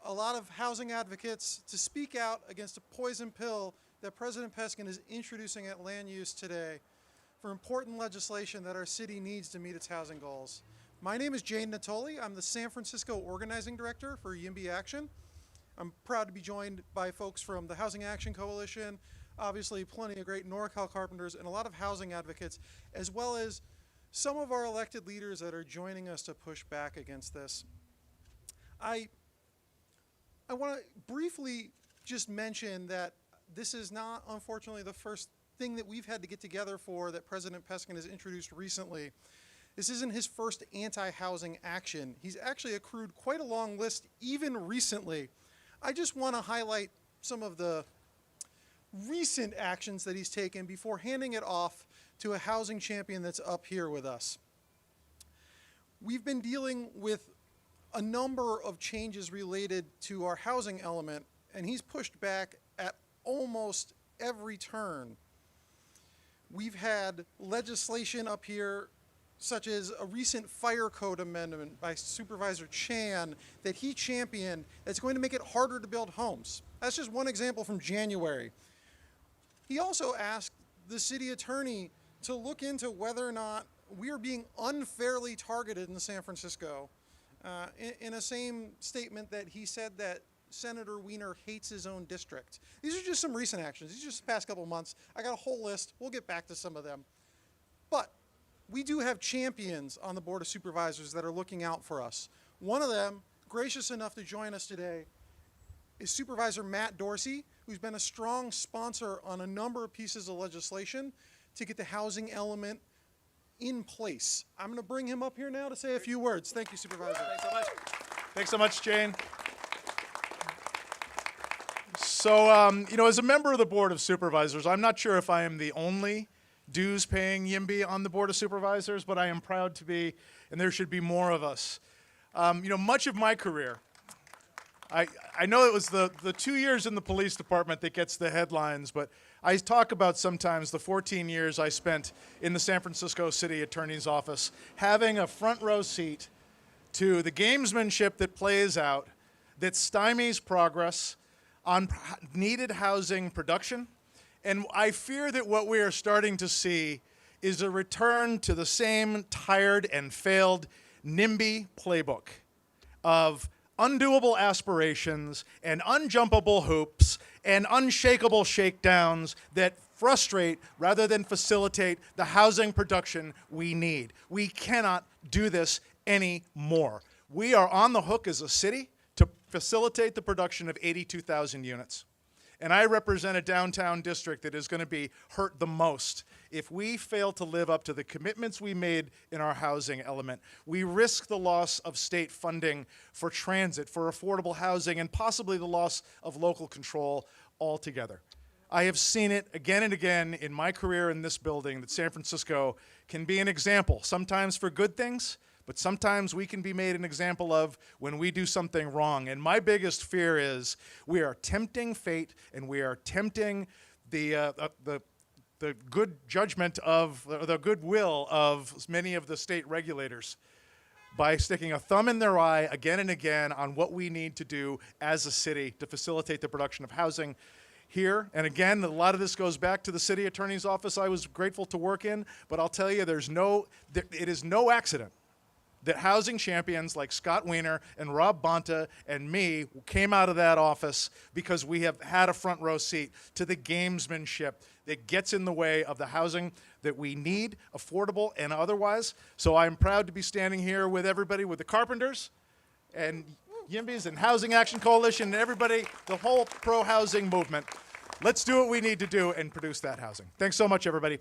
a lot of housing advocates to speak out against a poison pill that President Peskin is introducing at land use today for important legislation that our city needs to meet its housing goals. My name is Jane Natoli. I'm the San Francisco Organizing Director for YIMBY Action. I'm proud to be joined by folks from the Housing Action Coalition, obviously plenty of great NorCal carpenters, and a lot of housing advocates, as well as some of our elected leaders that are joining us to push back against this. I want to briefly just mention that this is not, unfortunately, the first thing that we've had to get together for that President Peskin has introduced recently. This isn't his first anti-housing action. He's actually accrued quite a long list even recently. I just want to highlight some of the recent actions that he's taken before handing it off to a housing champion that's up here with us. We've been dealing with a number of changes related to our housing element, and he's pushed back at almost every turn. We've had legislation up here such as a recent fire code amendment by Supervisor Chan that he championed that's going to make it harder to build homes. That's just one example from January. He also asked the city attorney to look into whether or not we are being unfairly targeted in San Francisco in a same statement that he said that Senator Wiener hates his own district. These are just some recent actions. These are just the past couple of months. I got a whole list. We'll get back to some of them. But we do have champions on the Board of Supervisors that are looking out for us. One of them, gracious enough to join us today, is Supervisor Matt Dorsey, who's been a strong sponsor on a number of pieces of legislation to get the housing element in place. I'm going to bring him up here now to say a few words. Thank you, Supervisor. Thanks so much. Thanks so much, Jane. So, as a member of the Board of Supervisors, I'm not sure if I am the only dues-paying YIMBY on the Board of Supervisors, but I am proud to be, and there should be more of us. Much of my career, I know it was the 2 years in the police department that gets the headlines, but I talk about sometimes the 14 years I spent in the San Francisco City Attorney's Office, having a front row seat to the gamesmanship that plays out, that stymies progress on needed housing production. And I fear that what we are starting to see is a return to the same tired and failed NIMBY playbook of undoable aspirations and unjumpable hoops and unshakable shakedowns that frustrate rather than facilitate the housing production we need. We cannot do this anymore. We are on the hook as a city to facilitate the production of 82,000 units. And I represent a downtown district that is going to be hurt the most if we fail to live up to the commitments we made in our housing element. We risk the loss of state funding for transit, for affordable housing, and possibly the loss of local control altogether. I have seen it again and again in my career in this building that San Francisco can be an example, sometimes for good things, but sometimes we can be made an example of when we do something wrong. And my biggest fear is we are tempting fate and we are tempting the good judgment of, the goodwill of many of the state regulators by sticking a thumb in their eye again and again on what we need to do as a city to facilitate the production of housing here. And again, a lot of this goes back to the city attorney's office I was grateful to work in, but I'll tell you, it is no accident that housing champions like Scott Wiener and Rob Bonta and me came out of that office because we have had a front row seat to the gamesmanship that gets in the way of the housing that we need, affordable and otherwise. So I'm proud to be standing here with everybody, with the carpenters and YIMBYs and Housing Action Coalition and everybody, the whole pro-housing movement. Let's do what we need to do and produce that housing. Thanks so much, everybody.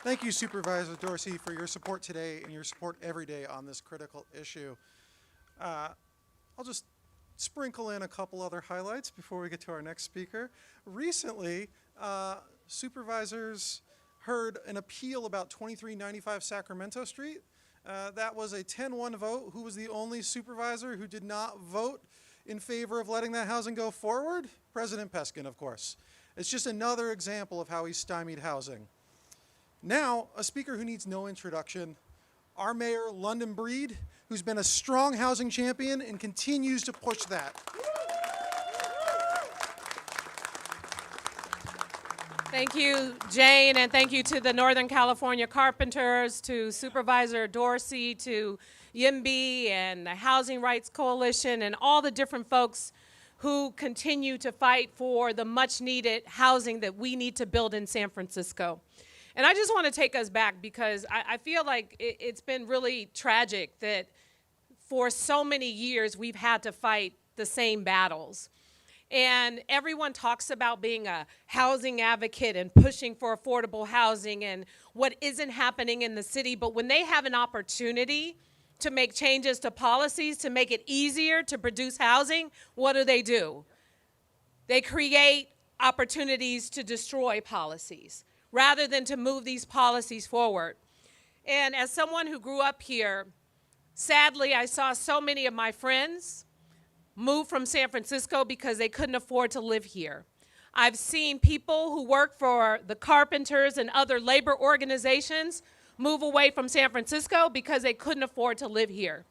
Thank you, Supervisor Dorsey, for your support today and your support every day on this critical issue. I'll just sprinkle in a couple other highlights before we get to our next speaker. Recently, supervisors heard an appeal about 2395 Sacramento Street. That was a 10-1 vote. Who was the only supervisor who did not vote in favor of letting that housing go forward? President Peskin, of course. It's just another example of how he stymied housing. Now, a speaker who needs no introduction, our mayor, London Breed, who's been a strong housing champion and continues to push that. Thank you, Jane, and thank you to the Northern California Carpenters, to Supervisor Dorsey, to YIMBY and the Housing Rights Coalition, and all the different folks who continue to fight for the much-needed housing that we need to build in San Francisco. And I just want to take us back because I feel like it's been really tragic that for so many years we've had to fight the same battles. And everyone talks about being a housing advocate and pushing for affordable housing and what isn't happening in the city. But when they have an opportunity to make changes to policies to make it easier to produce housing, what do? They create opportunities to destroy policies rather than to move these policies forward. And as someone who grew up here, sadly, I saw so many of my friends move from San Francisco because they couldn't afford to live here. I've seen people who work for the Carpenters and other labor organizations move away from San Francisco because they couldn't afford to live here.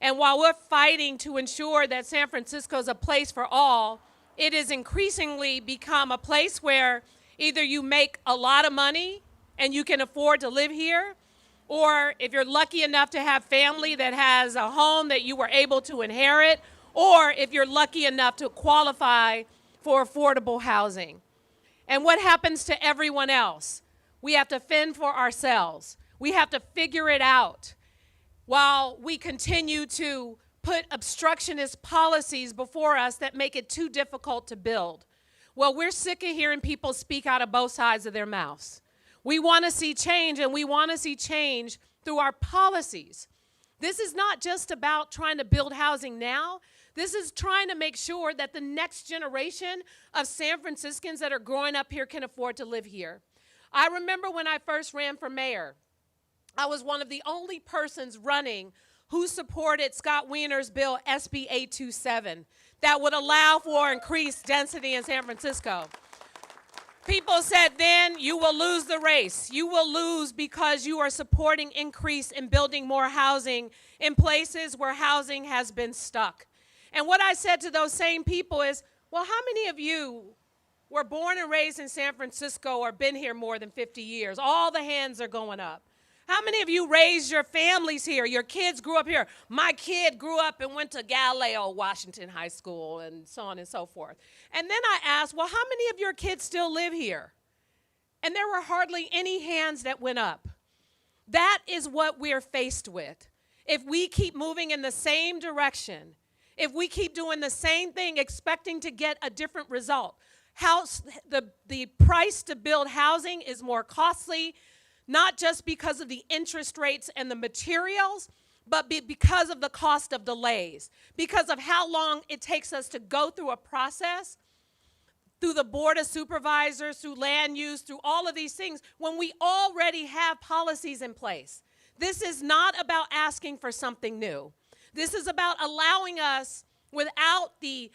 And while we're fighting to ensure that San Francisco is a place for all, it has increasingly become a place where either you make a lot of money and you can afford to live here, or if you're lucky enough to have family that has a home that you were able to inherit, or if you're lucky enough to qualify for affordable housing. And what happens to everyone else? We have to fend for ourselves. We have to figure it out while we continue to put obstructionist policies before us that make it too difficult to build. Well, we're sick of hearing people speak out of both sides of their mouths. We want to see change, and we want to see change through our policies. This is not just about trying to build housing now. This is trying to make sure that the next generation of San Franciscans that are growing up here can afford to live here. I remember when I first ran for mayor, I was one of the only persons running who supported Scott Wiener's bill, SB 827, that would allow for increased density in San Francisco. People said then, you will lose the race. You will lose because you are supporting increase in building more housing in places where housing has been stuck. And what I said to those same people is, well, how many of you were born and raised in San Francisco or been here more than 50 years? All the hands are going up. How many of you raised your families here? Your kids grew up here. My kid grew up and went to Galileo Washington High School and so on and so forth. And then I asked, well, how many of your kids still live here? And there were hardly any hands that went up. That is what we're faced with. If we keep moving in the same direction, if we keep doing the same thing expecting to get a different result, the price to build housing is more costly, not just because of the interest rates and the materials, but because of the cost of delays, because of how long it takes us to go through a process, through the Board of Supervisors, through land use, through all of these things, when we already have policies in place. This is not about asking for something new. This is about allowing us, without the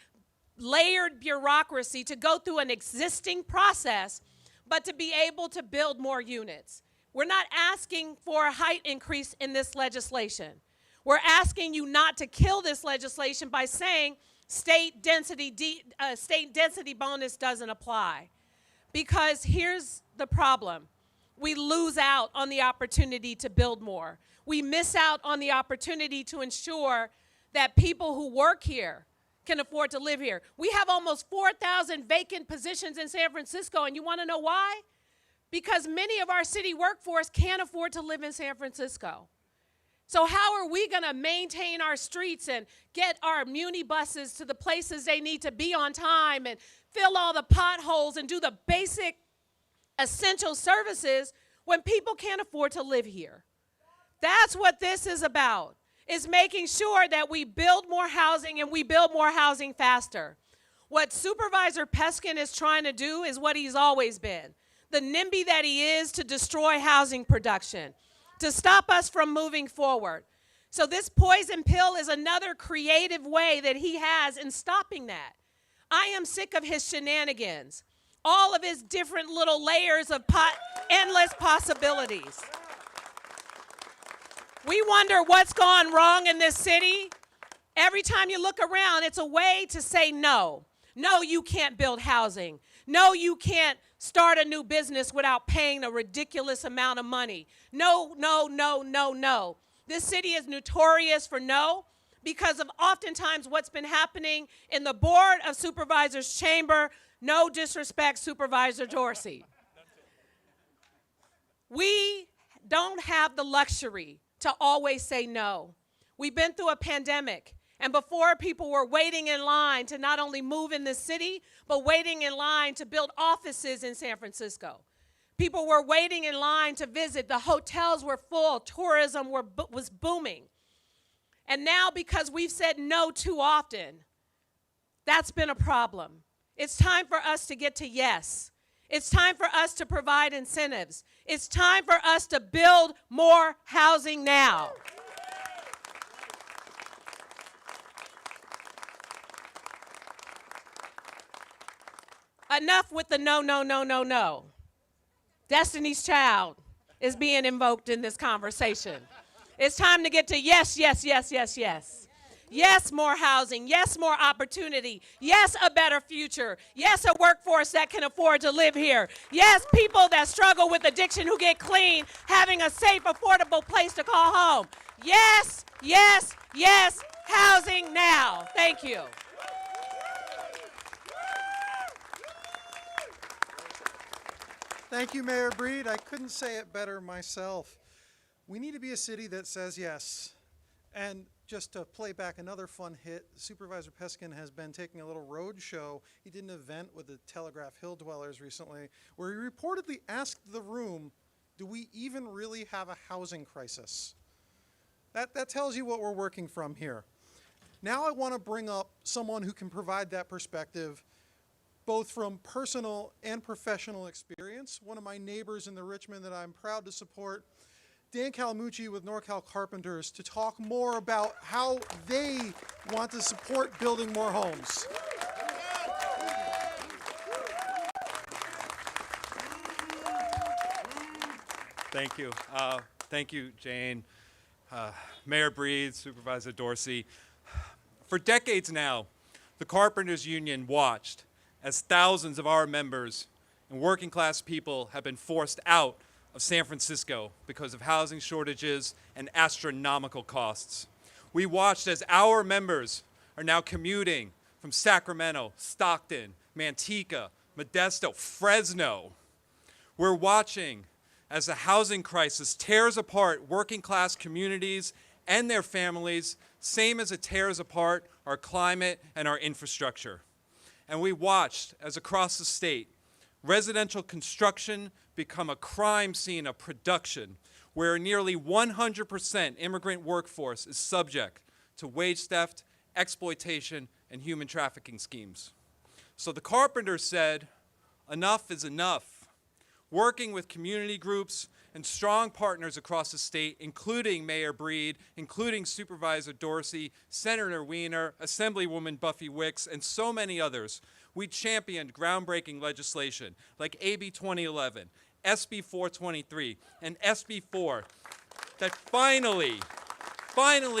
layered bureaucracy, to go through an existing process, but to be able to build more units. We're not asking for a height increase in this legislation. We're asking you not to kill this legislation by saying state density bonus doesn't apply. Because here's the problem. We lose out on the opportunity to build more. We miss out on the opportunity to ensure that people who work here can afford to live here. We have almost 4,000 vacant positions in San Francisco, and you want to know why? Because many of our city workforce can't afford to live in San Francisco. So how are we going to maintain our streets and get our muni buses to the places they need to be on time and fill all the potholes and do the basic essential services when people can't afford to live here? That's what this is about, is making sure that we build more housing and we build more housing faster. What Supervisor Peskin is trying to do is what he's always been, the NIMBY that he is, to destroy housing production, to stop us from moving forward. So this poison pill is another creative way that he has in stopping that. I am sick of his shenanigans, all of his different little layers of endless possibilities. We wonder what's gone wrong in this city. Every time you look around, it's a way to say no. No, you can't build housing. No, you can't start a new business without paying a ridiculous amount of money. No, no, no, no, no. This city is notorious for no because of oftentimes what's been happening in the Board of Supervisors chamber. No disrespect, Supervisor Dorsey. We don't have the luxury to always say no. We've been through a pandemic, and before people were waiting in line to not only move in this city, but waiting in line to build offices in San Francisco. People were waiting in line to visit. The hotels were full. Tourism was booming. And now, because we've said no too often, that's been a problem. It's time for us to get to yes. It's time for us to provide incentives. It's time for us to build more housing now. Enough with the no, no, no, no, no. Destiny's Child is being invoked in this conversation. It's time to get to yes, yes, yes, yes, yes. Yes, more housing. Yes, more opportunity. Yes, a better future. Yes, a workforce that can afford to live here. Yes, people that struggle with addiction who get clean, having a safe, affordable place to call home. Yes, yes, yes, housing now. Thank you. Thank you, Mayor Breed. I couldn't say it better myself. We need to be a city that says yes. And just to play back another fun hit, Supervisor Peskin has been taking a little road show. He did an event with the Telegraph Hill dwellers recently where he reportedly asked the room, do we even really have a housing crisis? That tells you what we're working from here. Now I want to bring up someone who can provide that perspective both from personal and professional experience. One of my neighbors in the Richmond that I'm proud to support, Dan Calamucci with NorCal Carpenters, to talk more about how they want to support building more homes. Thank you. Thank you, Jane, Mayor Breed, Supervisor Dorsey. For decades now, the Carpenters Union watched as thousands of our members and working class people have been forced out of San Francisco because of housing shortages and astronomical costs. We watched as our members are now commuting from Sacramento, Stockton, Manteca, Modesto, Fresno. We're watching as the housing crisis tears apart working class communities and their families, same as it tears apart our climate and our infrastructure. And we watched as across the state, residential construction become a crime scene of production where nearly 100% immigrant workforce is subject to wage theft, exploitation, and human trafficking schemes. So the Carpenters said, enough is enough. Working with community groups and strong partners across the state, including Mayor Breed, including Supervisor Dorsey, Senator Wiener, Assemblywoman Buffy Wicks, and so many others, we championed groundbreaking legislation like AB 2011, SB 423, and SB 4 that finally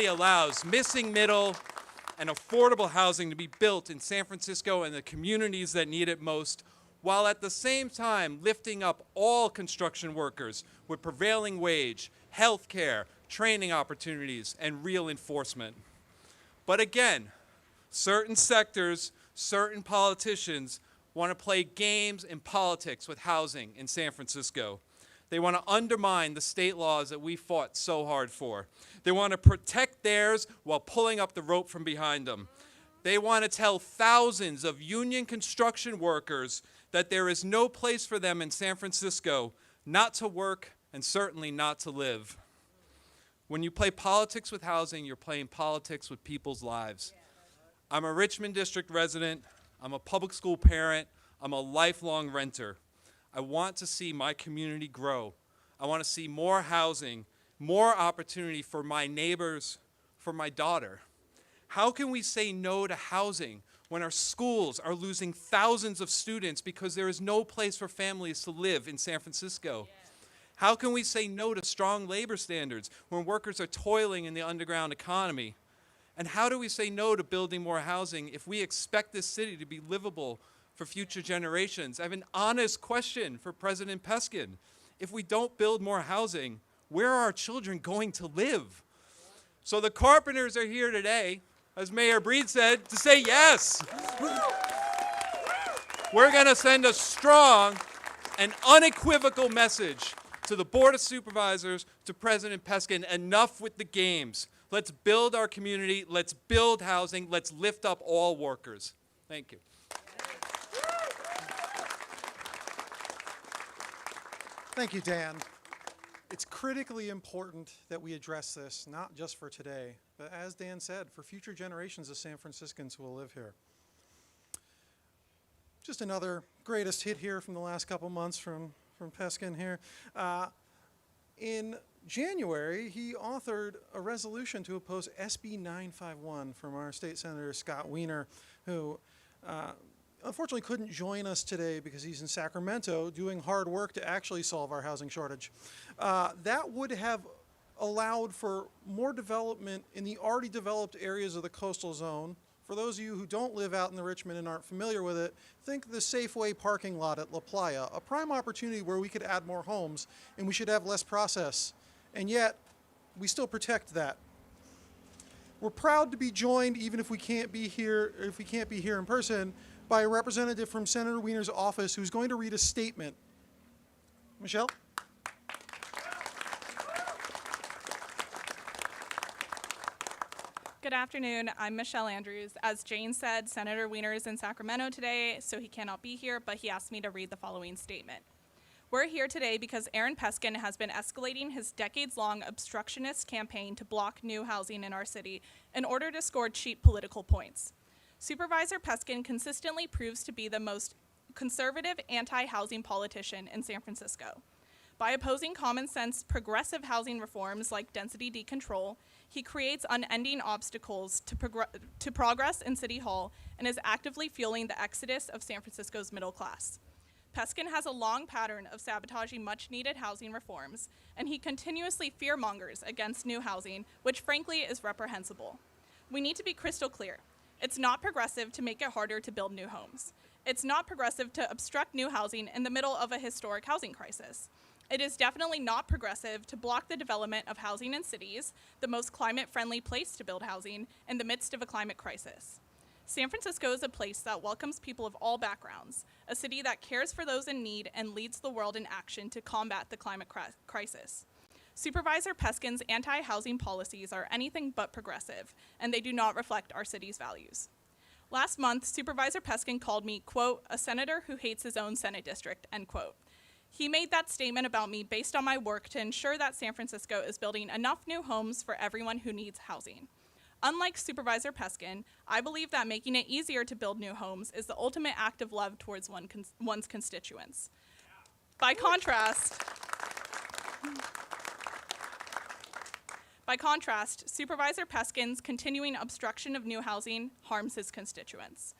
allows missing middle and affordable housing to be built in San Francisco and the communities that need it most, while at the same time lifting up all construction workers with prevailing wage, health care, training opportunities, and real enforcement. But again, certain sectors, certain politicians want to play games in politics with housing in San Francisco. They want to undermine the state laws that we fought so hard for. They want to protect theirs while pulling up the rope from behind them. They want to tell thousands of union construction workers that there is no place for them in San Francisco not to work and certainly not to live. When you play politics with housing, you're playing politics with people's lives. I'm a Richmond District resident. I'm a public school parent. I'm a lifelong renter. I want to see my community grow. I want to see more housing, more opportunity for my neighbors, for my daughter. How can we say no to housing when our schools are losing thousands of students because there is no place for families to live in San Francisco? How can we say no to strong labor standards when workers are toiling in the underground economy? And how do we say no to building more housing if we expect this city to be livable for future generations? I have an honest question for President Peskin. If we don't build more housing, where are our children going to live? So the carpenters are here today, as Mayor Breed said, to say yes. We're going to send a strong and unequivocal message to the Board of Supervisors, to President Peskin. Enough with the games. Let's build our community. Let's build housing. Let's lift up all workers. Thank you. Thank you, Dan. It's critically important that we address this, not just for today, but as Dan said, for future generations of San Franciscans who will live here. Just another greatest hit here from the last couple months from Peskin here. In January, he authored a resolution to oppose SB 951 from our state senator, Scott Wiener, who unfortunately couldn't join us today because he's in Sacramento doing hard work to actually solve our housing shortage. That would have allowed for more development in the already developed areas of the coastal zone. For those of you who don't live out in the Richmond and aren't familiar with it, think the Safeway parking lot at La Playa, a prime opportunity where we could add more homes and we should have less process. And yet, we still protect that. We're proud to be joined, even if we can't be here, in person, by a representative from Senator Wiener's office who's going to read a statement. Michelle? Good afternoon. I'm Michelle Andrews. As Jane said, Senator Wiener is in Sacramento today, so he cannot be here, but he asked me to read the following statement. We're here today because Aaron Peskin has been escalating his decades-long obstructionist campaign to block new housing in our city in order to score cheap political points. Supervisor Peskin consistently proves to be the most conservative anti-housing politician in San Francisco. By opposing common-sense progressive housing reforms like density decontrol, he creates unending obstacles to progress in City Hall and is actively fueling the exodus of San Francisco's middle class. Peskin has a long pattern of sabotaging much-needed housing reforms, and he continuously fearmongers against new housing, which frankly is reprehensible. We need to be crystal clear. It's not progressive to make it harder to build new homes. It's not progressive to obstruct new housing in the middle of a historic housing crisis. It is definitely not progressive to block the development of housing in cities, the most climate-friendly place to build housing, in the midst of a climate crisis. San Francisco is a place that welcomes people of all backgrounds, a city that cares for those in need and leads the world in action to combat the climate crisis. Supervisor Peskin's anti-housing policies are anything but progressive, and they do not reflect our city's values. Last month, Supervisor Peskin called me, quote, a senator who hates his own Senate district, end quote. He made that statement about me based on my work to ensure that San Francisco is building enough new homes for everyone who needs housing. Unlike Supervisor Peskin, I believe that making it easier to build new homes is the ultimate act of love towards one's constituents. By contrast, Supervisor Peskin's continuing obstruction of new housing harms his constituents.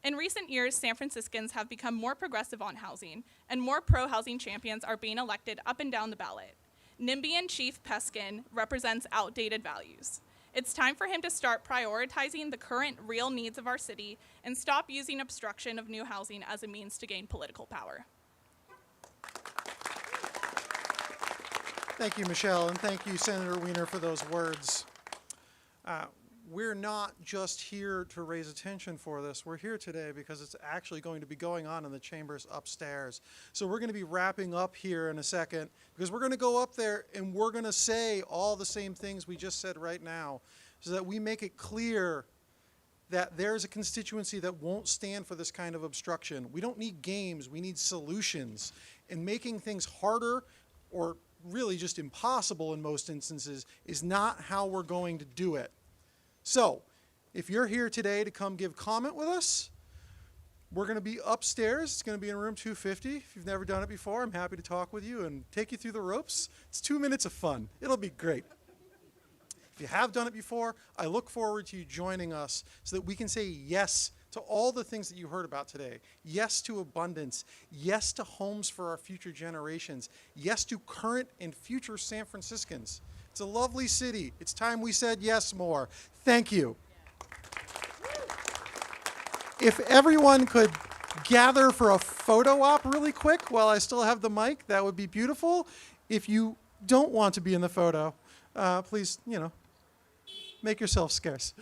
In recent years, San Franciscans have become more progressive on housing, and more pro-housing champions are being elected up and down the ballot. NIMBYian Chief Peskin represents outdated values. It's time for him to start prioritizing the current real needs of our city and stop using obstruction of new housing as a means to gain political power. Thank you, Michelle, and thank you, Senator Wiener, for those words. We're not just here to raise attention for this. We're here today because it's actually going to be going on in the chambers upstairs. So we're going to be wrapping up here in a second because we're going to go up there and we're going to say all the same things we just said right now so that we make it clear that there's a constituency that won't stand for this kind of obstruction. We don't need games, we need solutions. And making things harder or really just impossible in most instances is not how we're going to do it. So, if you're here today to come give comment with us, we're going to be upstairs. It's going to be in room 250. If you've never done it before, I'm happy to talk with you and take you through the ropes. It's 2 minutes of fun. It'll be great. If you have done it before, I look forward to you joining us so that we can say yes to to all the things that you heard about today. Yes to abundance. Yes to homes for our future generations. Yes to current and future San Franciscans. It's a lovely city. It's time we said yes more. Thank you. If everyone could gather for a photo op really quick while I still have the mic, that would be beautiful. If you don't want to be in the photo, please, make yourself scarce.